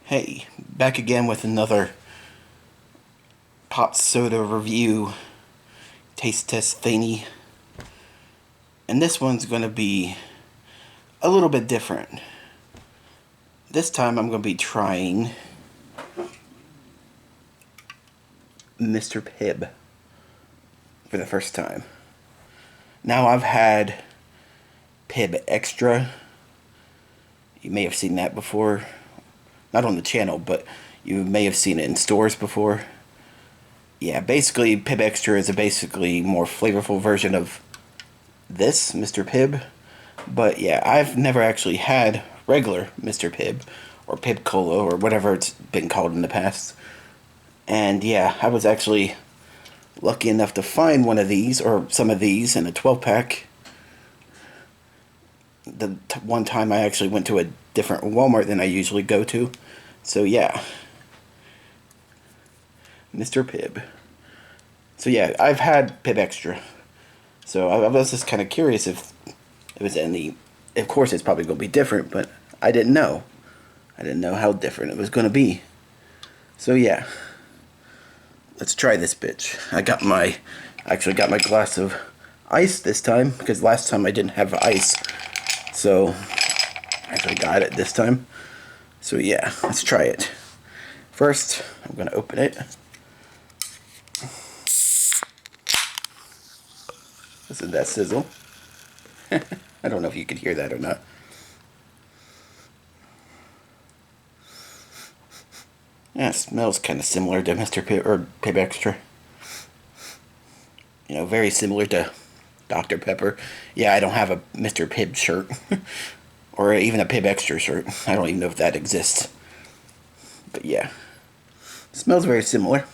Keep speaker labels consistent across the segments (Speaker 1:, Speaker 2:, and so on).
Speaker 1: Hey, back again with another pop soda review taste test thingy. And this one's going to be a little bit different. This time I'm going to be trying Mr. Pibb for the first time. Now I've had Pibb Extra. You may have seen that before. Not on the channel, but you may have seen it in stores before. Yeah, basically, Pibb Extra is a basically more flavorful version of this, Mr. Pibb. But yeah, I've never actually had regular Mr. Pibb, or Pibb Cola, or whatever it's been called in the past. And yeah, I was actually lucky enough to find one of these, or some of these, in a 12-pack. The one time I actually went to a different Walmart than I usually go to. So yeah, Mr. Pibb. So yeah, I've had Pibb Extra. So I was just kind of curious if it was any. Of course, it's probably going to be different, but I didn't know. I didn't know how different it was going to be. So yeah, let's try this bitch. I actually got my glass of ice this time, because last time I didn't have ice. So I actually got it this time. So yeah, let's try it. First, I'm going to open it. Listen to that sizzle. I don't know if you could hear that or not. Yeah, it smells kind of similar to Mr. Pibb, or Pibb Extra. You know, very similar to Dr. Pepper. Yeah, I don't have a Mr. Pibb shirt. Or even a Pibb Extra shirt. I don't even know if that exists. But yeah. Smells very similar.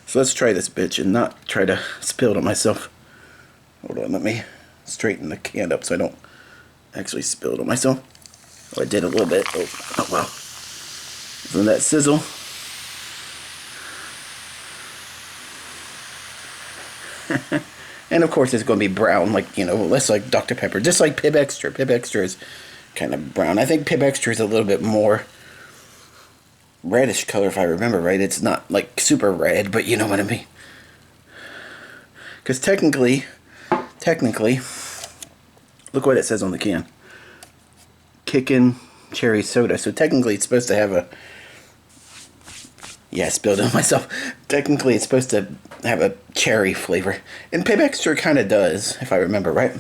Speaker 1: So let's try this bitch and not try to spill it on myself. Hold on, let me straighten the can up so I don't actually spill it on myself. Oh, I did a little bit. Oh well. From that sizzle. And of course it's going to be brown, like, you know, less like Dr. Pepper. Just like Pibb Extra. Pibb Extra is kind of brown. I think Pibb Extra is a little bit more reddish color, if I remember right. It's not like super red, but you know what I mean. Because technically, look what it says on the can. Kickin' cherry soda. So technically it's supposed to have a... Yeah, I spilled it on myself. Technically it's supposed to have a cherry flavor. And Pibb Extra kind of does, if I remember right.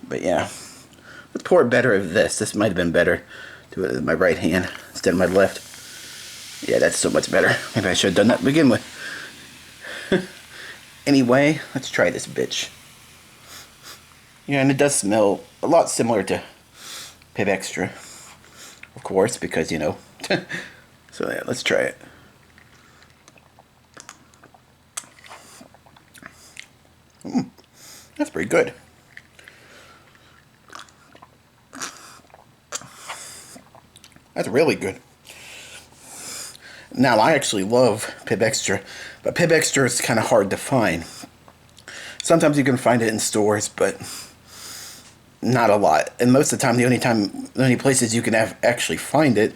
Speaker 1: But yeah. Let's pour it better of this. This might have been better. Do it with my right hand instead of my left. Yeah, that's so much better. Maybe I should have done that to begin with. Anyway, let's try this bitch. Yeah, and it does smell a lot similar to Pibb Extra. Of course, because, you know. So yeah, let's try it. That's pretty good. That's really good. Now, I actually love Pibb Extra, but Pibb Extra is kind of hard to find. Sometimes you can find it in stores, but not a lot. And most of the time, the only places you can actually find it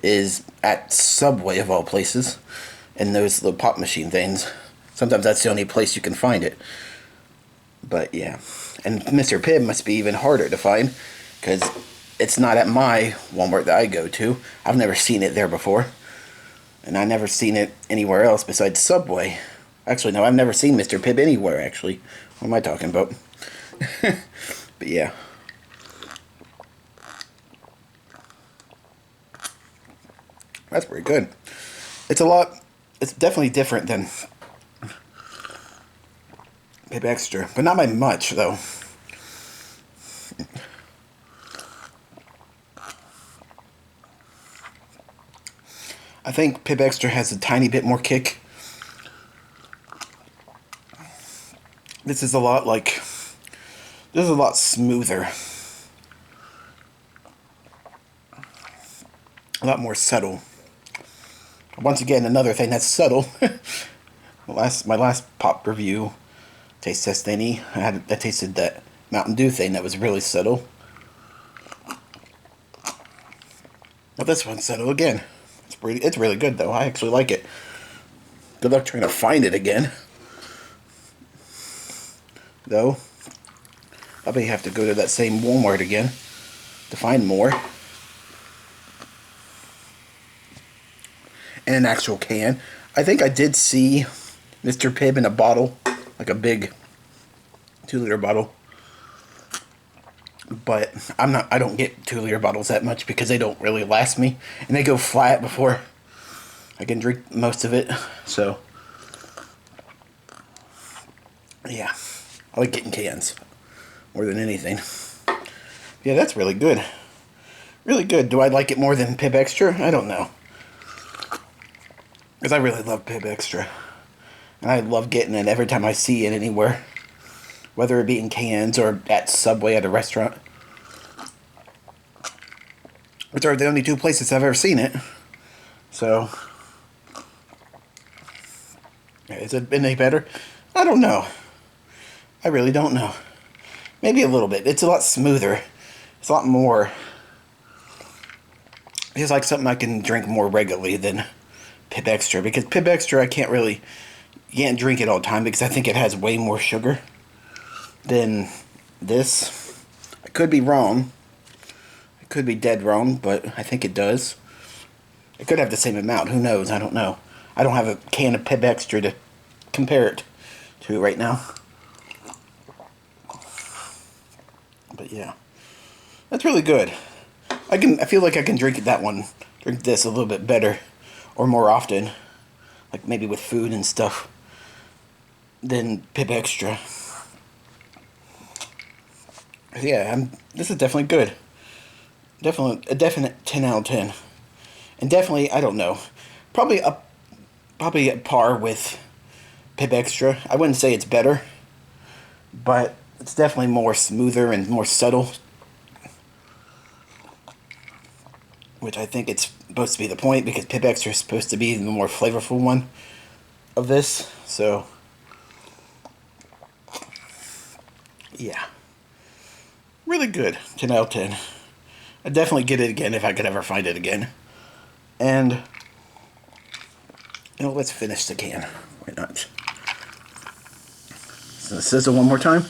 Speaker 1: is at Subway, of all places, and those little pop machine things. Sometimes that's the only place you can find it. But yeah, and Mr. Pibb must be even harder to find, because it's not at my Walmart that I go to. I've never seen it there before. And I've never seen it anywhere else besides Subway. Actually, no, I've never seen Mr. Pibb anywhere, actually. What am I talking about? But yeah. That's pretty good. It's definitely different than Pibb Extra. But not by much, though. I think Pibb Extra has a tiny bit more kick. This is a lot smoother. A lot more subtle. Once again, another thing that's subtle. My last pop review, taste test thingy, I tasted that Mountain Dew thing that was really subtle. Well, this one's subtle again. It's really good though. I actually like it. Good luck trying to find it again. Though, I'll probably have to go to that same Walmart again to find more. And an actual can. I think I did see Mr. Pibb in a bottle, like a big 2-liter bottle. But I don't get 2-liter bottles that much because they don't really last me. And they go flat before I can drink most of it. So, yeah. I like getting cans more than anything. Yeah, that's really good. Really good. Do I like it more than Pibb Extra? I don't know. Because I really love Pibb Extra. And I love getting it every time I see it anywhere. Whether it be in cans or at Subway at a restaurant. Which are the only 2 places I've ever seen it. So, has it been any better? I don't know. I really don't know. Maybe a little bit. It's a lot smoother. It's a lot more. It's like something I can drink more regularly than Pibb Extra. Because Pibb Extra, I can't really... You can't drink it all the time because I think it has way more sugar than this. I could be wrong. I could be dead wrong, but I think it does. It could have the same amount. Who knows? I don't know. I don't have a can of Pibb Extra to compare it to right now. But yeah. That's really good. I feel like I can drink this a little bit better or more often. Like maybe with food and stuff than Pibb Extra. Yeah, this is definitely good. Definitely a definite 10 out of 10. And definitely, I don't know, probably at par with Pibb Extra. I wouldn't say it's better, but it's definitely more smoother and more subtle, which I think it's supposed to be the point because Pibb Extra is supposed to be the more flavorful one of this. So, yeah, really good. 10 out of 10. I'd definitely get it again if I could ever find it again. And, let's finish the can. Why not? So sizzle one more time.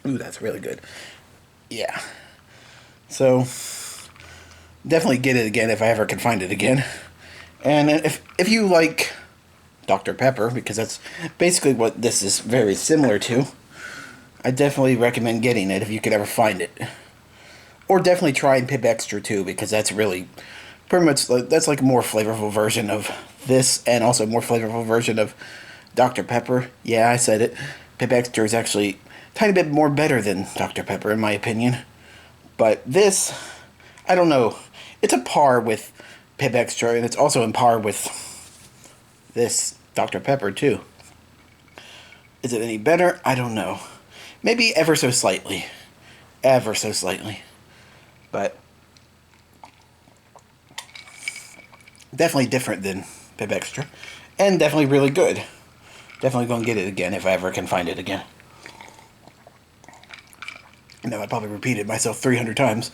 Speaker 1: Ooh, that's really good. Yeah. So, definitely get it again if I ever can find it again. And if you like Dr. Pepper, because that's basically what this is very similar to, I definitely recommend getting it if you could ever find it. Or definitely trying Pibb Extra too, because that's really pretty much, that's like a more flavorful version of this, and also a more flavorful version of Dr. Pepper. Yeah, I said it. Pibb Extra is actually a tiny bit more better than Dr. Pepper, in my opinion. But this, I don't know. It's a par with Pibb Extra, and it's also in par with this Dr. Pepper, too. Is it any better? I don't know. Maybe ever so slightly. Ever so slightly. But definitely different than Pibb Extra. And definitely really good. Definitely going to get it again if I ever can find it again. I know I probably repeated myself 300 times.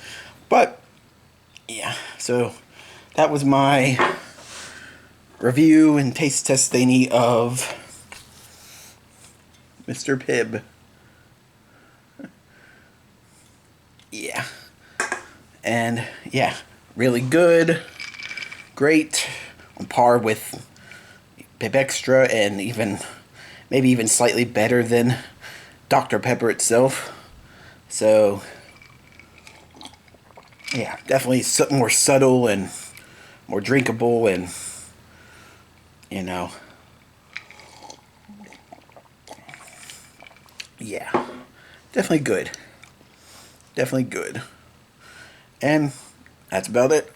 Speaker 1: But, yeah. So, that was my review and taste test thingy of Mr. Pibb. Yeah. And, yeah. Really good. Great. On par with Pibb Extra, and maybe even slightly better than Dr. Pepper itself. So, yeah, definitely more subtle and more drinkable, and, yeah, definitely good. Definitely good. And that's about it.